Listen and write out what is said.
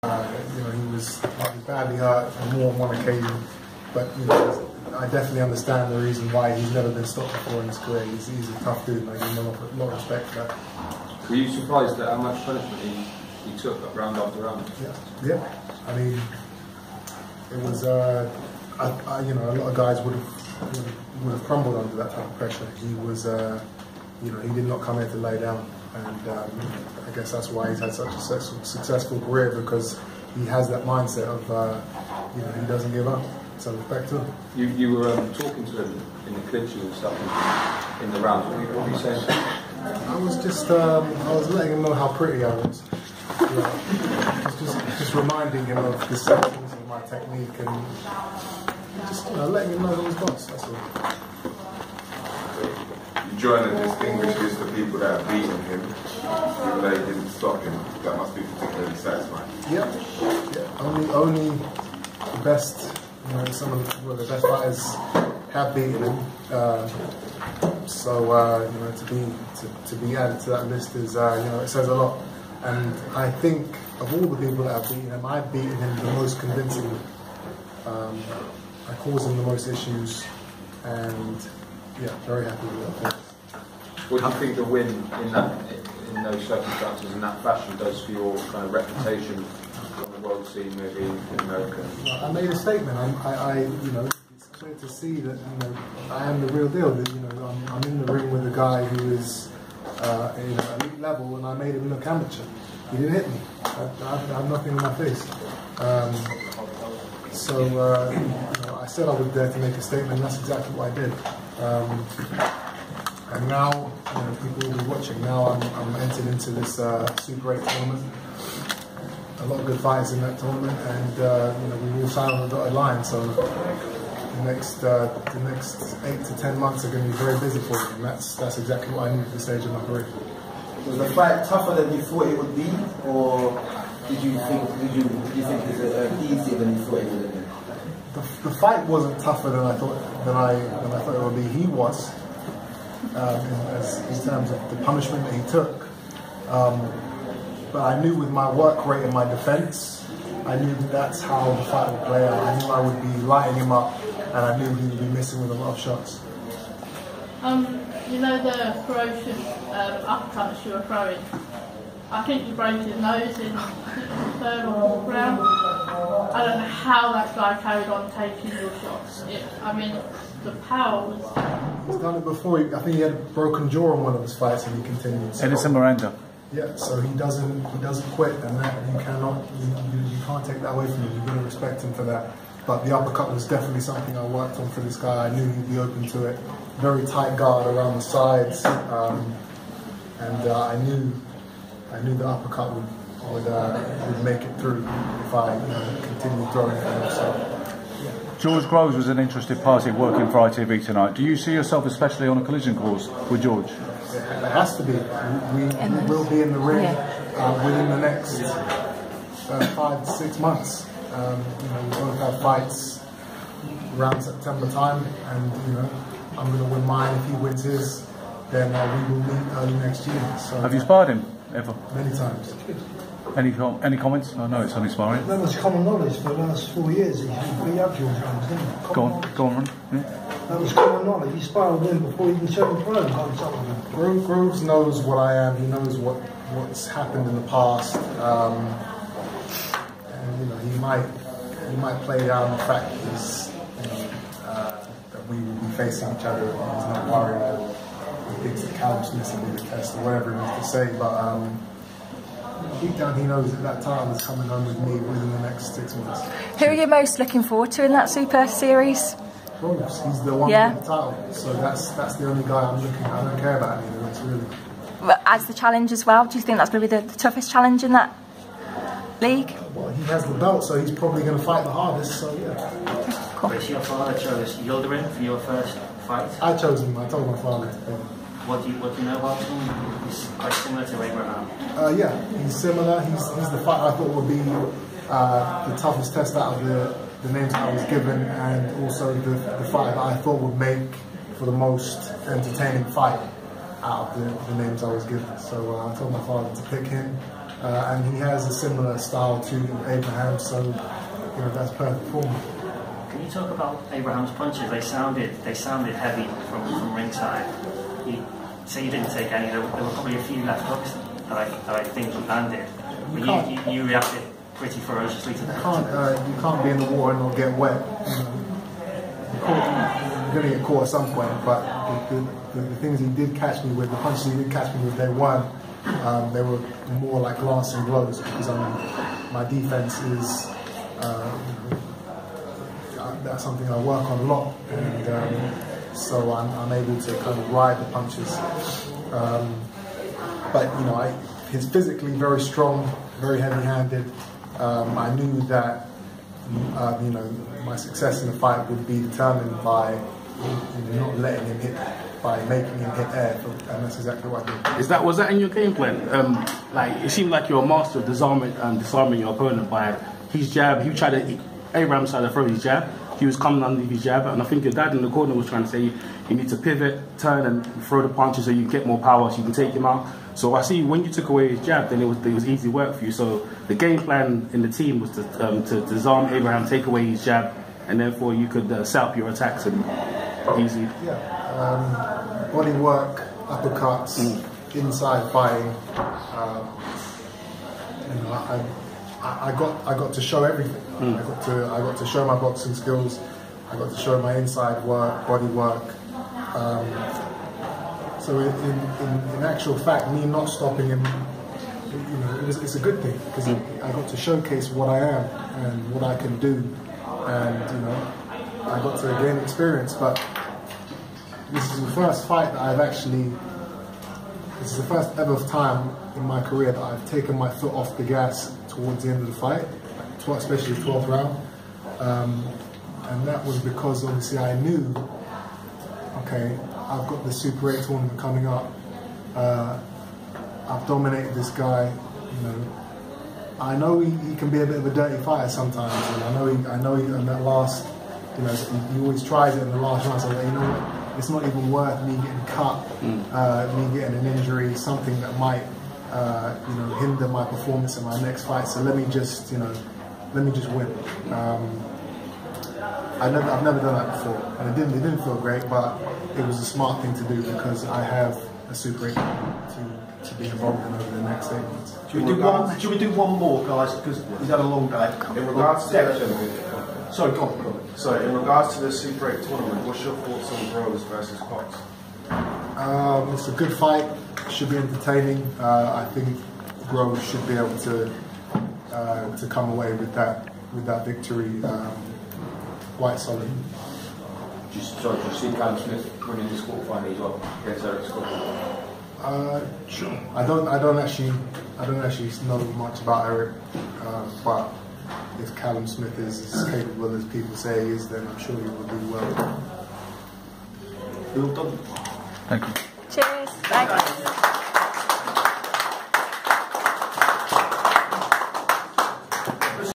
He was badly hurt on more than one occasion, but I definitely understand the reason why he's never been stopped before in his career. He's a tough dude, and I give him a lot of respect for that. Were you surprised at how much punishment he took round after round? Yeah. I mean, it was a lot of guys would have crumbled under that type of pressure. He was he did not come here to lay down, and I guess that's why he's had such a successful career, because he has that mindset of he doesn't give up. So respect to him. You were talking to him in the clinching and stuff in the rounds. What were you saying? I was just I was letting him know how pretty I was. Just reminding him of the substance of my technique, and just letting him know who he's boss. That's all. You join a distinguished list of people that have beaten him, even though he didn't stop him. That must be particularly satisfying. Yeah. Only the best. Some of the best fighters have beaten him. To be added to that list is it says a lot. And I think of all the people that have beaten him, I've beaten him the most convincingly. I caused him the most issues, and very happy with that. What do you think the win in those circumstances in that fashion does for your kind of reputation on the world scene, maybe in America? I made a statement. It's clear to see that I am the real deal. That I'm in the ring with a guy who is elite level, and I made him look amateur. He didn't hit me. I have nothing in my face. I said I was there to make a statement, and that's exactly what I did. And now, people will be watching. Now I'm entered into this Super 8 tournament. A lot of good fights in that tournament, and we will sign on the dotted line. So the next 8 to 10 months are going to be very busy for me, and that's exactly what I need at this stage of my career. Was the fight tougher than you thought it would be, or did you think it was easier than you thought it would have been? The fight wasn't tougher than I thought it would be. He was, in terms of the punishment that he took. But I knew with my work rate and my defence, I knew that's how the fight would play out. I knew I would be lighting him up, and I knew he would be missing with a lot of shots. The ferocious uppercuts you were throwing, I think you broke his nose in the third or fourth round. I don't know how that guy carried on taking your shots. The power was... He's done it before. I think he had a broken jaw in one of his fights, and he continued. Edison Miranda. Yeah, so he doesn't quit, and that you can't take that away from him. You've got to respect him for that. But the uppercut was definitely something I worked on for this guy. I knew he'd be open to it. Very tight guard around the sides, and I knew the uppercut would make it through if I continued throwing for him. So, yeah. George Groves was an interested party working for ITV tonight. Do you see yourself especially on a collision course with George? It has to be. We will be in the ring within the next 5 to 6 months. We both have fights around September time, and I'm going to win mine. If he wins his, then we will meet early next year. So, have you sparred him ever? Many times. Any comments? I know it's only sparring. That was common knowledge for the last 4 years. He beat up George Groves, didn't he? Go on, Ron. Yeah. That was common knowledge. He sparred with him before he even turned pro. Groves knows what I am. He knows what's happened in the past, and he might play down the fact that we will be facing each other. He's not worried that he thinks that Callum Smith will be the test or whatever he wants to say, but deep down he knows that title is coming home with me within the next 6 months. Who are you most looking forward to in that Super Series? Groves. He's the one with the title, so that's the only guy I'm looking at. I don't care about anything else really. As the challenge as well, do you think that's going to be the toughest challenge in that league? Well, he has the belt, so he's probably going to fight the hardest, so yeah. Cool. Chris, your father chose Yildirim for your first fight. I chose him. I told my father to pick him. What do you know about him? He's quite similar to Abraham. Yeah, he's similar. He's the fight I thought would be the toughest test out of the names I was given, and also the fight that I thought would make for the most entertaining fight out of the names I was given. So I told my father to pick him, and he has a similar style to Abraham, so that's perfect for me. Can you talk about Abraham's punches? They sounded heavy from ringside. You say you didn't take any. There were probably a few left hooks that I think you landed. But you reacted pretty ferociously to that. You can't be in the water and not get wet. You're going to get caught at some point, but the things he did catch me with, the punches he did catch me with, they were more like glancing blows, because my defense is that's something I work on a lot, and so I'm able to kind of ride the punches. But he's physically very strong, very heavy-handed. I knew that my success in the fight would be determined by not letting him hit, by making him hit air, and that's exactly what I did. Was that in your game plan? It seemed like you're a master of disarming your opponent by his jab. Abraham tried to throw his jab. He was coming underneath his jab, and I think your dad in the corner was trying to say you need to pivot, turn, and throw the punches so you get more power, so you can take him out. So I see when you took away his jab, then it was easy work for you. So the game plan in the team was to disarm Abraham, take away his jab, and therefore you could set up your attacks and easy. Yeah, body work, uppercuts, inside fighting. I got to show everything. I got to show my boxing skills. I got to show my inside work, body work. So in actual fact, me not stopping him, it's a good thing, because I got to showcase what I am and what I can do, and I got to gain experience. But this is the first fight that this is the first ever time in my career that I've taken my foot off the gas towards the end of the fight, especially the 12th round. And that was because obviously I knew, okay, I've got the Super 8 tournament coming up. I've dominated this guy. I know he can be a bit of a dirty fighter sometimes, and I know he in that last, he always tries it in the last round. So you know what? It's not even worth me getting cut, me getting an injury, something that might, hinder my performance in my next fight. So let me just win. I've never done that before, and it didn't feel great, but it was a smart thing to do, because I have a Super 8 to be involved in over the next 8 months. Should we do one more, guys? Because we've had a long day. In regards to go on. Sorry, in regards to the Super 8 tournament, what's your thoughts on Rose versus Cox? It's a good fight. Should be entertaining. I think Grove should be able to come away with that victory quite solid. Do you see Callum Smith winning this quarterfinal as well against Eric Scott? Sure. I don't actually know much about Eric, but if Callum Smith is as capable as people say he is, then I'm sure he will do well. Well done. Thank you. Cheers. Thanks.